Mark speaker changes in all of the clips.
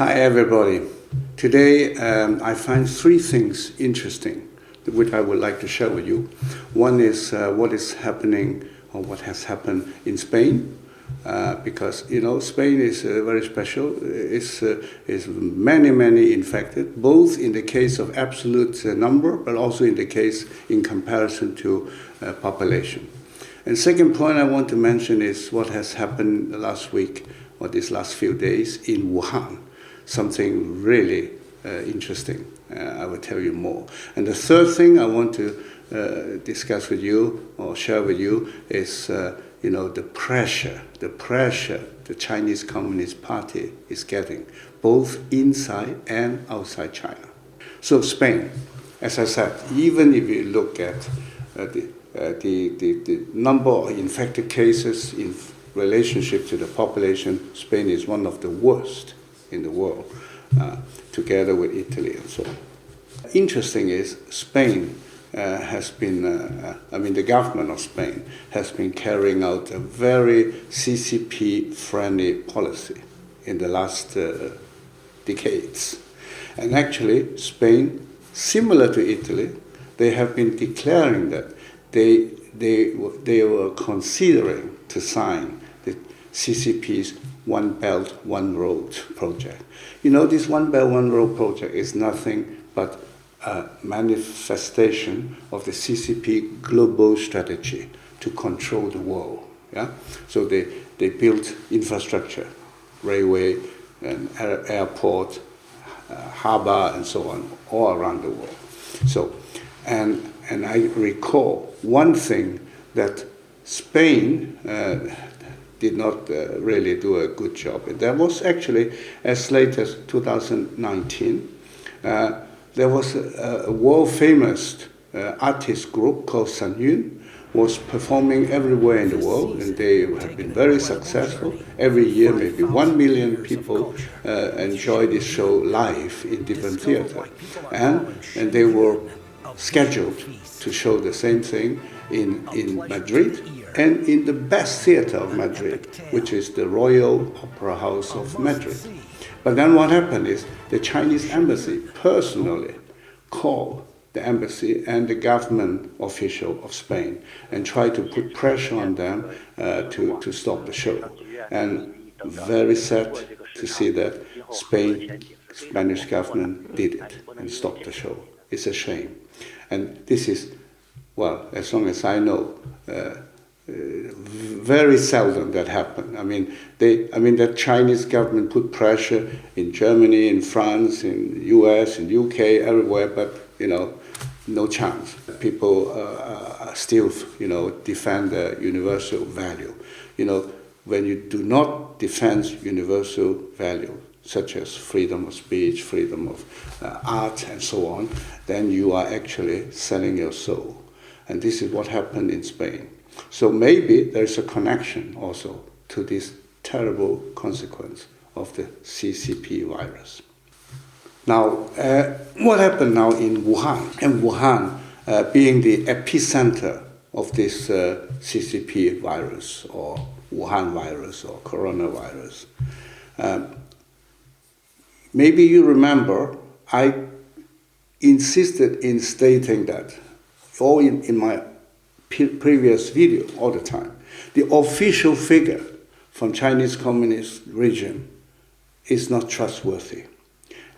Speaker 1: Hi everybody. Today I find three things interesting which I would like to share with you. One is what is happening or what has happened in Spain, because Spain is very special. It's many infected, both in the case of absolute number, but also in the case in comparison to population. And second point I want to mention is what has happened last week or these last few days in Wuhan. Something really interesting. I will tell you more. And the third thing I want to discuss with you or share with you is the pressure the Chinese Communist Party is getting, both inside and outside China. So Spain, as I said, even if you look at the number of infected cases in relationship to the population, Spain is one of the worst in the world, together with Italy and so on. Interesting is Spain has been, the government of Spain has been carrying out a very CCP-friendly policy in the last decades. And actually, Spain, similar to Italy, they have been declaring that they were considering to sign the CCP's One Belt, One Road project. This One Belt, One Road project is nothing but a manifestation of the CCP global strategy to control the world. Yeah? So they built infrastructure, railway, and airport, harbor, and so on, all around the world. So, and I recall one thing that Spain did not really do a good job. There was actually, as late as 2019, there was a world-famous artist group called Sun Yun, was performing everywhere in the world, and they have been very successful. Every year, maybe 1 million people enjoy this show live in different theaters. And they were scheduled to show the same thing in Madrid, and in the best theater of Madrid, which is the Royal Opera House of Madrid. But then what happened is the Chinese embassy personally called the embassy and the government official of Spain and tried to put pressure on them to stop the show. And very sad to see that Spanish government did it and stopped the show. It's a shame. And this is, well, as long as I know, very seldom that happened. The Chinese government put pressure in Germany, in France, in US, in UK, everywhere, but no chance. People still, defend the universal value. When you do not defend universal value, such as freedom of speech, freedom of art, and so on, then you are actually selling your soul. And this is what happened in Spain. So maybe there's a connection also to this terrible consequence of the CCP virus. Now, what happened now in Wuhan? And Wuhan being the epicenter of this CCP virus, or Wuhan virus, or coronavirus. Maybe you remember, I insisted in stating that, or in my previous video all the time, the official figure from Chinese Communist regime is not trustworthy.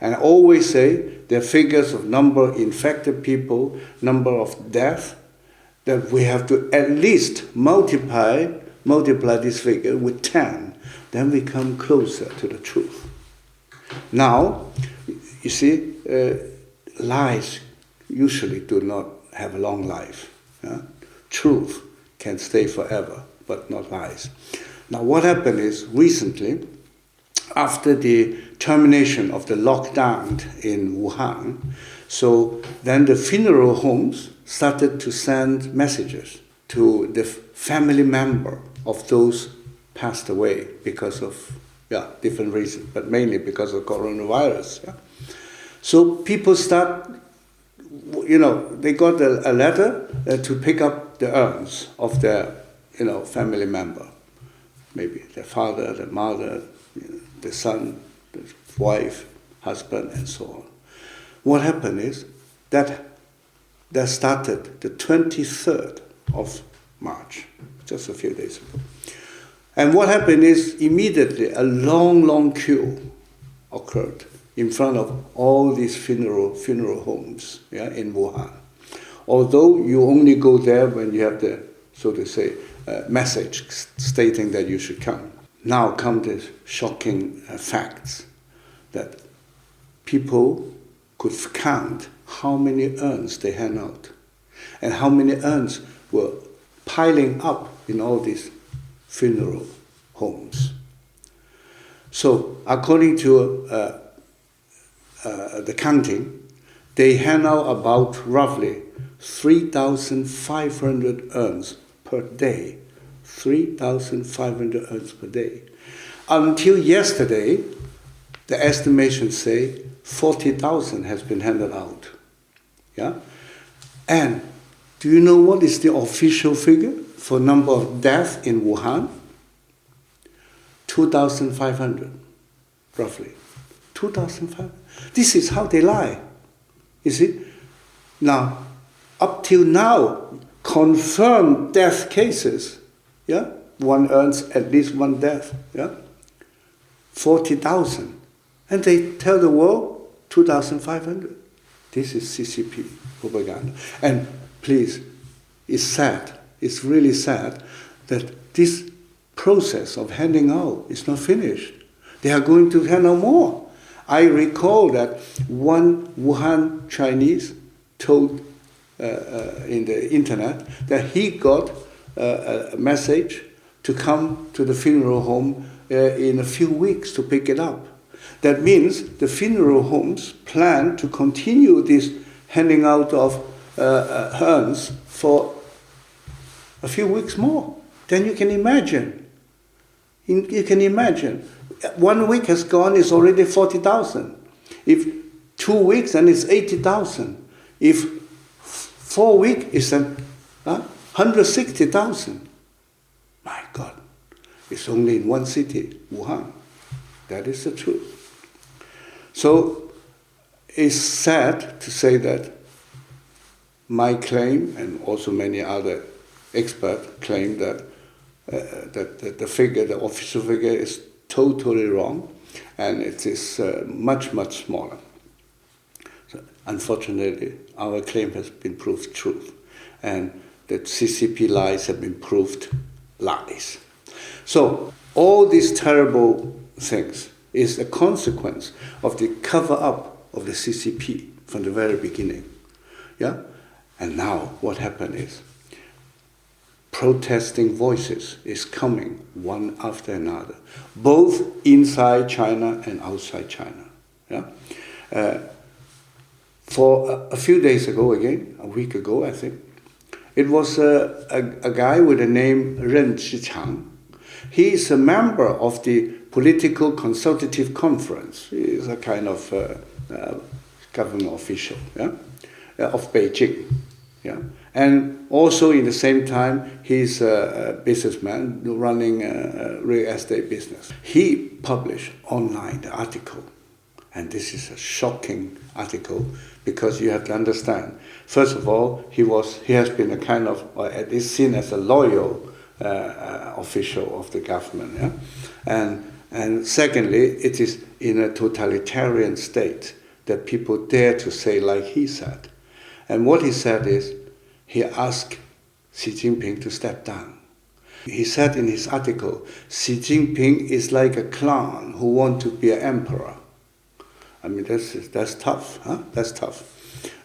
Speaker 1: And I always say the figures of number of infected people, number of deaths, that we have to at least multiply this figure with 10, then we come closer to the truth. Now, you see, lies usually do not have a long life. Yeah? Truth can stay forever, but not lies. Now, what happened is recently, after the termination of the lockdown in Wuhan, so then the funeral homes started to send messages to the family member of those passed away because of different reasons, but mainly because of coronavirus. Yeah? So people start, they got a letter to pick up the urns of their, family member, maybe their father, their mother, the son, the wife, husband, and so on. What happened is that started the 23rd of March, just a few days ago. And what happened is immediately a long queue occurred in front of all these funeral homes, yeah, in Wuhan. Although you only go there when you have the, so to say, message stating that you should come. Now come the shocking facts that people could count how many urns they hand out and how many urns were piling up in all these funeral homes. So according to the counting, they hand out about roughly 3,500 urns per day. 3,500 urns per day. Until yesterday, the estimations say 40,000 has been handed out. Yeah? And do you know what is the official figure for number of deaths in Wuhan? 2,500, roughly. 2,500. This is how they lie. You see? Now, up till now, confirmed death cases, yeah? One earns at least one death, yeah? 40,000. And they tell the world 2,500. This is CCP propaganda. And please, it's sad, it's really sad that this process of handing out is not finished. They are going to hand out more. I recall that one Wuhan Chinese told in the internet that he got a message to come to the funeral home in a few weeks to pick it up. That means the funeral homes plan to continue this handing out of urns for a few weeks more. Then you can imagine. You can imagine. 1 week has gone, it's already 40,000. If 2 weeks, then it's 80,000. If 4 weeks, it's 160,000. My God, it's only in one city, Wuhan. That is the truth. So it's sad to say that my claim, and also many other experts claim that the figure, the official figure, is totally wrong, and it is much smaller. So unfortunately, our claim has been proved truth, and that CCP lies have been proved lies. So all these terrible things is a consequence of the cover-up of the CCP from the very beginning. Yeah? And now what happened is protesting voices is coming one after another, both inside China and outside China. Yeah? For a few days ago again, a week ago I think, it was a guy with the name Ren Zhichang. He is a member of the Political Consultative Conference. He is a kind of government official, yeah? Of Beijing. Yeah? And also in the same time, he's a businessman running a real estate business. He published online the article, and this is a shocking article because you have to understand. First of all, he has been a kind of, or at least seen as a loyal official of the government, yeah? And secondly, it is in a totalitarian state that people dare to say like he said. And what he said is, he asked Xi Jinping to step down. He said in his article, Xi Jinping is like a clown who wants to be an emperor. I mean, that's tough, huh? That's tough.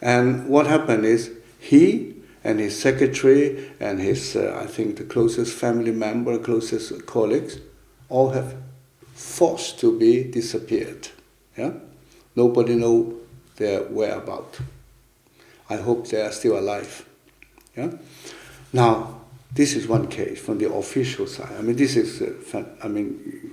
Speaker 1: And what happened is, he and his secretary and his, I think, the closest family member, closest colleagues, all have forced to be disappeared. Yeah? Nobody knows their whereabouts. I hope they are still alive. Yeah? Now, this is one case from the official side. I mean, this is,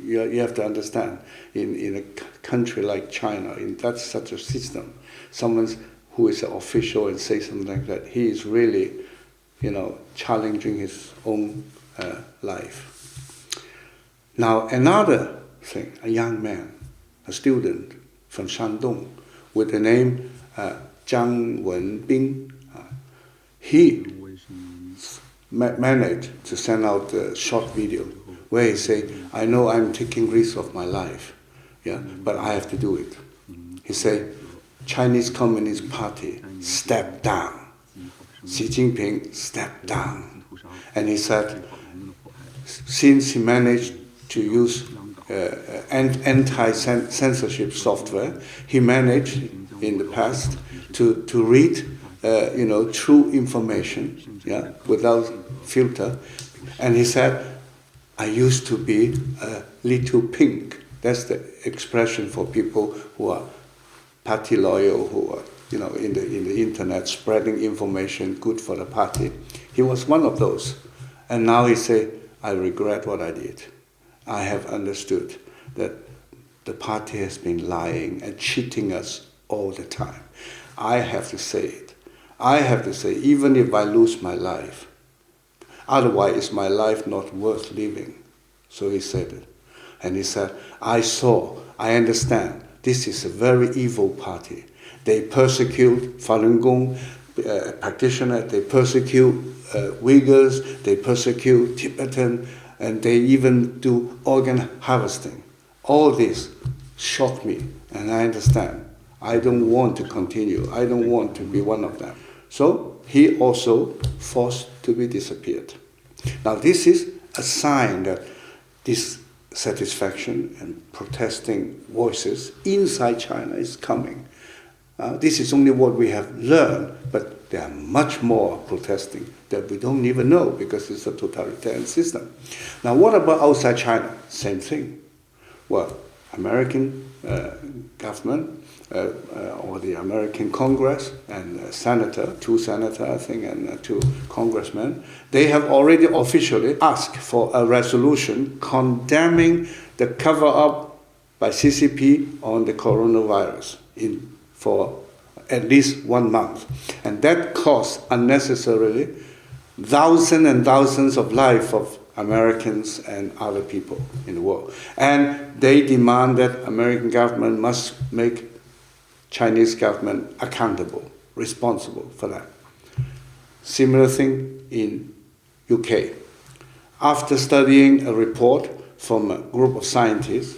Speaker 1: you have to understand, in a country like China, in that such a system, someone who is an official and say something like that, he is really, challenging his own life. Now, another thing, a young man, a student from Shandong with the name Zhang Wenbin. He managed to send out a short video where he said, I know I'm taking risks of my life, yeah, but I have to do it. He said, Chinese Communist Party stepped down. Xi Jinping stepped down. And he said, since he managed to use anti-censorship software, he managed in the past to read true information, yeah, without filter. And he said, I used to be a little pink. That's the expression for people who are party loyal, who are in the internet spreading information good for the party. He was one of those. And now he said, I regret what I did. I have understood that the party has been lying and cheating us all the time. I have to say it. I have to say, even if I lose my life, otherwise is my life not worth living. So he said it. And he said, I understand, this is a very evil party. They persecute Falun Gong practitioners, they persecute Uyghurs, they persecute Tibetan, and they even do organ harvesting. All this shocked me, and I understand. I don't want to continue. I don't want to be one of them. So he also forced to be disappeared. Now this is a sign that dissatisfaction and protesting voices inside China is coming. This is only what we have learned, but there are much more protesting that we don't even know because it's a totalitarian system. Now what about outside China? Same thing. Well, American government or the American Congress and two senators, I think, and two congressmen, they have already officially asked for a resolution condemning the cover-up by CCP on the coronavirus for at least 1 month. And that cost unnecessarily thousands and thousands of lives of Americans and other people in the world. And they demand that American government must make Chinese government accountable, responsible for that. Similar thing in UK. After studying a report from a group of scientists,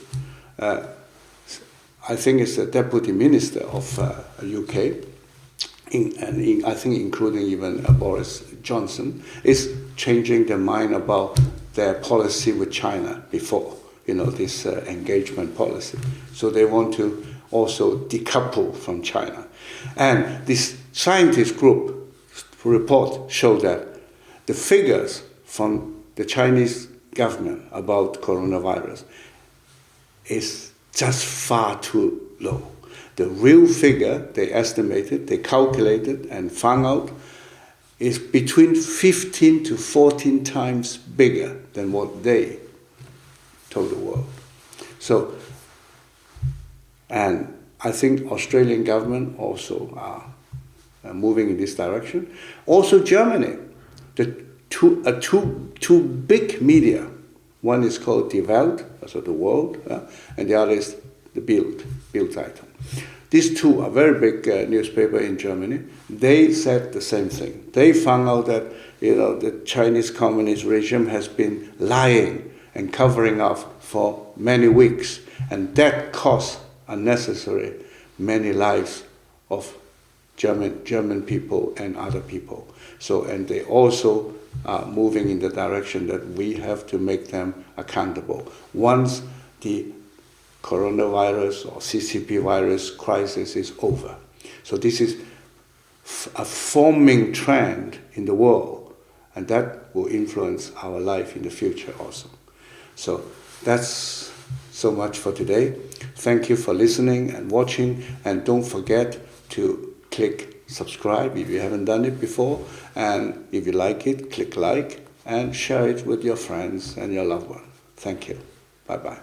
Speaker 1: I think it's the deputy minister of UK, I think including even Boris Johnson, is changing their mind about their policy with China before, this engagement policy. So they want to also decouple from China. And this scientist group report showed that the figures from the Chinese government about coronavirus is just far too low. The real figure they estimated, they calculated and found out is between 15 to 14 times bigger than what they told the world. So, and I think Australian government also are moving in this direction. Also Germany, the two big media. One is called Die Welt, also the world, and the other is the Bild Zeitung. These two are very big newspaper in Germany. They said the same thing. They found out that the Chinese communist regime has been lying and covering up for many weeks, and that cost unnecessary many lives of German people and other people. So, and they also are moving in the direction that we have to make them accountable. Once the coronavirus or CCP virus crisis is over. So this is a forming trend in the world, and that will influence our life in the future also. So that's so much for today. Thank you for listening and watching, and don't forget to click subscribe if you haven't done it before, and if you like it, click like and share it with your friends and your loved one. Thank you. Bye-bye.